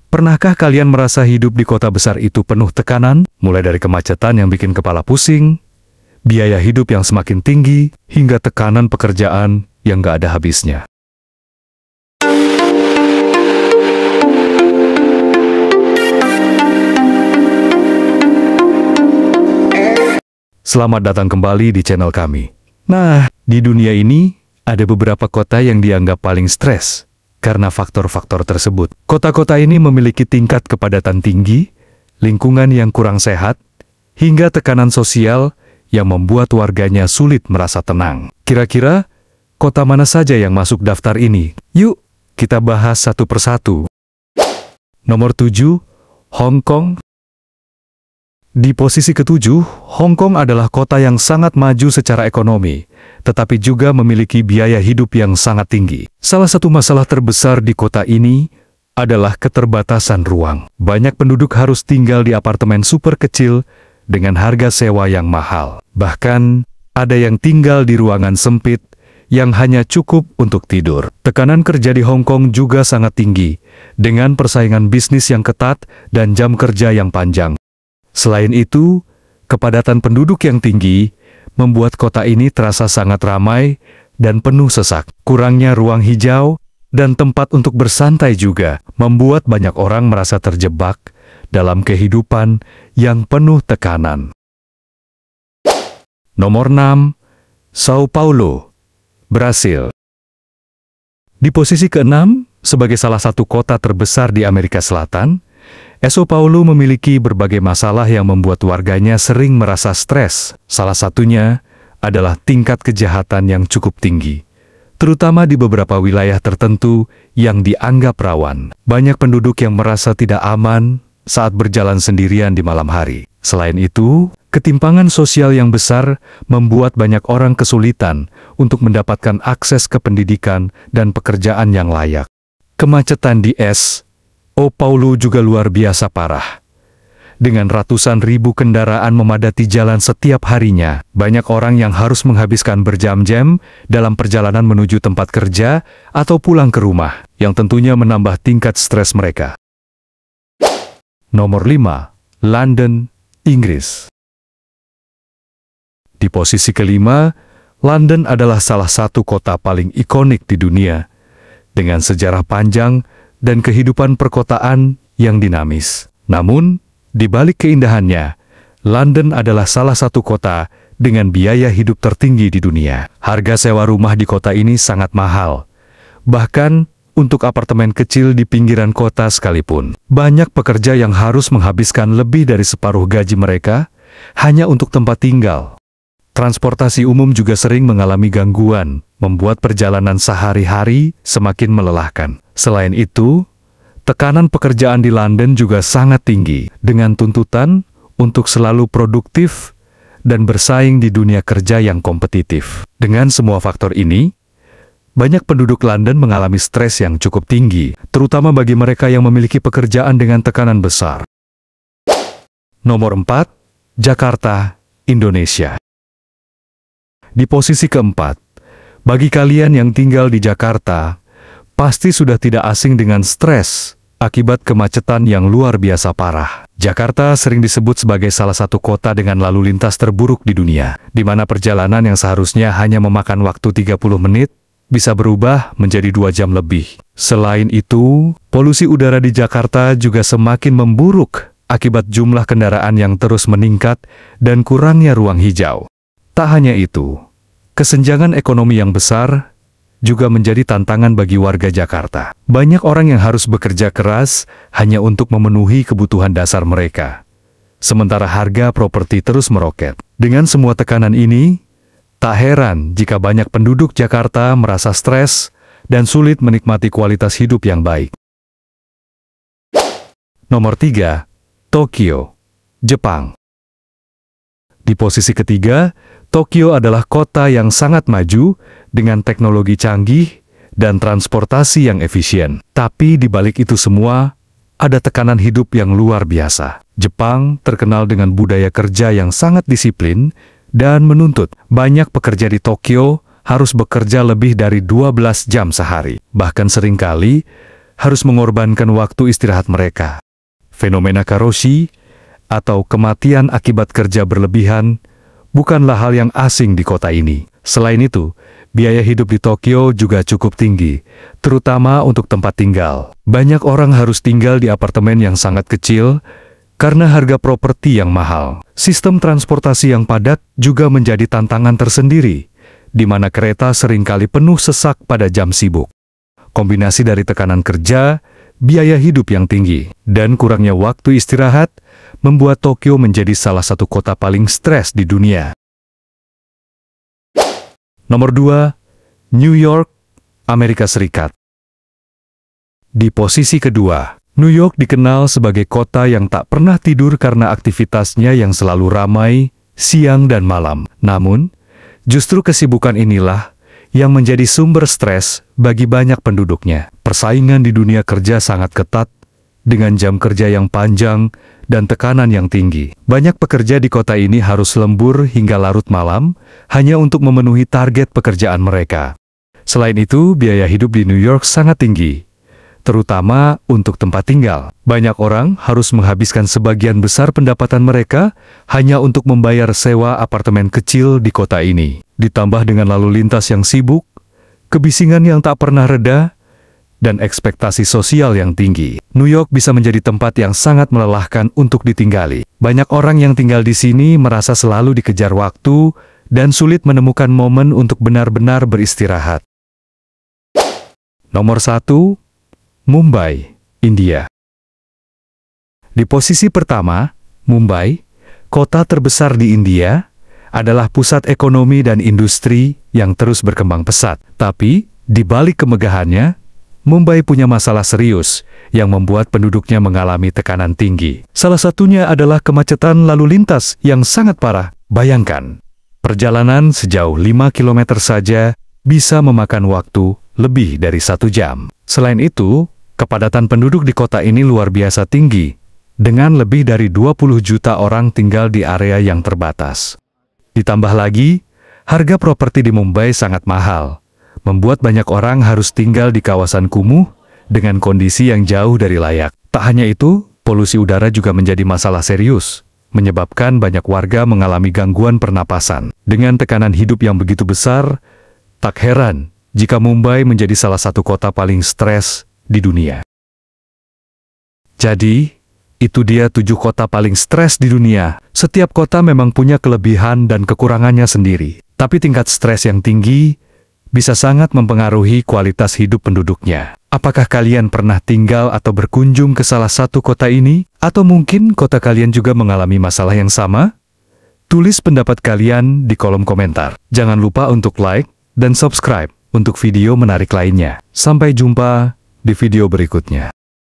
Pernahkah kalian merasa hidup di kota besar itu penuh tekanan, mulai dari kemacetan yang bikin kepala pusing, biaya hidup yang semakin tinggi, hingga tekanan pekerjaan yang gak ada habisnya? Selamat datang kembali di channel kami. Nah, di dunia ini ada beberapa kota yang dianggap paling stres karena faktor-faktor tersebut. Kota-kota ini memiliki tingkat kepadatan tinggi, lingkungan yang kurang sehat, hingga tekanan sosial yang membuat warganya sulit merasa tenang. Kira-kira kota mana saja yang masuk daftar ini? Yuk, kita bahas satu persatu. Nomor 7, Hong Kong. Di posisi ketujuh, Hong Kong adalah kota yang sangat maju secara ekonomi, tetapi juga memiliki biaya hidup yang sangat tinggi. Salah satu masalah terbesar di kota ini adalah keterbatasan ruang. Banyak penduduk harus tinggal di apartemen super kecil dengan harga sewa yang mahal. Bahkan, ada yang tinggal di ruangan sempit yang hanya cukup untuk tidur. Tekanan kerja di Hong Kong juga sangat tinggi, dengan persaingan bisnis yang ketat dan jam kerja yang panjang. Selain itu, kepadatan penduduk yang tinggi membuat kota ini terasa sangat ramai dan penuh sesak. Kurangnya ruang hijau dan tempat untuk bersantai juga membuat banyak orang merasa terjebak dalam kehidupan yang penuh tekanan. Nomor 6, Sao Paulo, Brasil. Di posisi ke-6, sebagai salah satu kota terbesar di Amerika Selatan, Sao Paulo memiliki berbagai masalah yang membuat warganya sering merasa stres. Salah satunya adalah tingkat kejahatan yang cukup tinggi, terutama di beberapa wilayah tertentu yang dianggap rawan. Banyak penduduk yang merasa tidak aman saat berjalan sendirian di malam hari. Selain itu, ketimpangan sosial yang besar membuat banyak orang kesulitan untuk mendapatkan akses ke pendidikan dan pekerjaan yang layak. Kemacetan di Sao Paulo juga luar biasa parah. Dengan ratusan ribu kendaraan memadati jalan setiap harinya, banyak orang yang harus menghabiskan berjam-jam dalam perjalanan menuju tempat kerja atau pulang ke rumah, yang tentunya menambah tingkat stres mereka. Nomor 5, London, Inggris. Di posisi kelima, London adalah salah satu kota paling ikonik di dunia, dengan sejarah panjang dan kehidupan perkotaan yang dinamis. Namun, di balik keindahannya, London adalah salah satu kota dengan biaya hidup tertinggi di dunia. Harga sewa rumah di kota ini sangat mahal. Bahkan, untuk apartemen kecil di pinggiran kota sekalipun, banyak pekerja yang harus menghabiskan lebih dari separuh gaji mereka hanya untuk tempat tinggal. Transportasi umum juga sering mengalami gangguan, membuat perjalanan sehari-hari semakin melelahkan. Selain itu, tekanan pekerjaan di London juga sangat tinggi, dengan tuntutan untuk selalu produktif dan bersaing di dunia kerja yang kompetitif. Dengan semua faktor ini, banyak penduduk London mengalami stres yang cukup tinggi, terutama bagi mereka yang memiliki pekerjaan dengan tekanan besar. Nomor 4, Jakarta, Indonesia. Di posisi keempat, bagi kalian yang tinggal di Jakarta, pasti sudah tidak asing dengan stres akibat kemacetan yang luar biasa parah. Jakarta sering disebut sebagai salah satu kota dengan lalu lintas terburuk di dunia, di mana perjalanan yang seharusnya hanya memakan waktu 30 menit, bisa berubah menjadi 2 jam lebih. Selain itu, polusi udara di Jakarta juga semakin memburuk akibat jumlah kendaraan yang terus meningkat dan kurangnya ruang hijau. Tak hanya itu, kesenjangan ekonomi yang besar juga menjadi tantangan bagi warga Jakarta. Banyak orang yang harus bekerja keras hanya untuk memenuhi kebutuhan dasar mereka, sementara harga properti terus meroket. Dengan semua tekanan ini, tak heran jika banyak penduduk Jakarta merasa stres dan sulit menikmati kualitas hidup yang baik. Nomor 3, Tokyo, Jepang. Di posisi ketiga, Tokyo adalah kota yang sangat maju dengan teknologi canggih dan transportasi yang efisien. Tapi di balik itu semua, ada tekanan hidup yang luar biasa. Jepang terkenal dengan budaya kerja yang sangat disiplin dan menuntut. Banyak pekerja di Tokyo harus bekerja lebih dari 12 jam sehari. Bahkan seringkali, harus mengorbankan waktu istirahat mereka. Fenomena karoshi atau kematian akibat kerja berlebihan bukanlah hal yang asing di kota ini. Selain itu, biaya hidup di Tokyo juga cukup tinggi, terutama untuk tempat tinggal. Banyak orang harus tinggal di apartemen yang sangat kecil karena harga properti yang mahal. Sistem transportasi yang padat juga menjadi tantangan tersendiri, di mana kereta seringkali penuh sesak pada jam sibuk. Kombinasi dari tekanan kerja, biaya hidup yang tinggi, dan kurangnya waktu istirahat membuat Tokyo menjadi salah satu kota paling stres di dunia. Nomor 2, New York, Amerika Serikat. Di posisi kedua, New York dikenal sebagai kota yang tak pernah tidur karena aktivitasnya yang selalu ramai, siang dan malam. Namun, justru kesibukan inilah yang menjadi sumber stres bagi banyak penduduknya. Persaingan di dunia kerja sangat ketat, dengan jam kerja yang panjang dan tekanan yang tinggi. Banyak pekerja di kota ini harus lembur hingga larut malam hanya untuk memenuhi target pekerjaan mereka. Selain itu, biaya hidup di New York sangat tinggi, terutama untuk tempat tinggal. Banyak orang harus menghabiskan sebagian besar pendapatan mereka hanya untuk membayar sewa apartemen kecil di kota ini. Ditambah dengan lalu lintas yang sibuk, kebisingan yang tak pernah reda, dan ekspektasi sosial yang tinggi, New York bisa menjadi tempat yang sangat melelahkan untuk ditinggali. Banyak orang yang tinggal di sini merasa selalu dikejar waktu dan sulit menemukan momen untuk benar-benar beristirahat. Nomor 1, Mumbai, India. Di posisi pertama, Mumbai, kota terbesar di India, adalah pusat ekonomi dan industri yang terus berkembang pesat. Tapi, di balik kemegahannya, Mumbai punya masalah serius yang membuat penduduknya mengalami tekanan tinggi. Salah satunya adalah kemacetan lalu lintas yang sangat parah. Bayangkan, perjalanan sejauh 5 km saja bisa memakan waktu lebih dari 1 jam. Selain itu, kepadatan penduduk di kota ini luar biasa tinggi, dengan lebih dari 20 juta orang tinggal di area yang terbatas. Ditambah lagi, harga properti di Mumbai sangat mahal, membuat banyak orang harus tinggal di kawasan kumuh dengan kondisi yang jauh dari layak. Tak hanya itu, polusi udara juga menjadi masalah serius, menyebabkan banyak warga mengalami gangguan pernapasan. Dengan tekanan hidup yang begitu besar, tak heran jika Mumbai menjadi salah satu kota paling stres di dunia. Jadi, itu dia 7 kota paling stres di dunia. Setiap kota memang punya kelebihan dan kekurangannya sendiri, tapi tingkat stres yang tinggi bisa sangat mempengaruhi kualitas hidup penduduknya. Apakah kalian pernah tinggal atau berkunjung ke salah satu kota ini? Atau mungkin kota kalian juga mengalami masalah yang sama? Tulis pendapat kalian di kolom komentar. Jangan lupa untuk like dan subscribe untuk video menarik lainnya. Sampai jumpa di video berikutnya.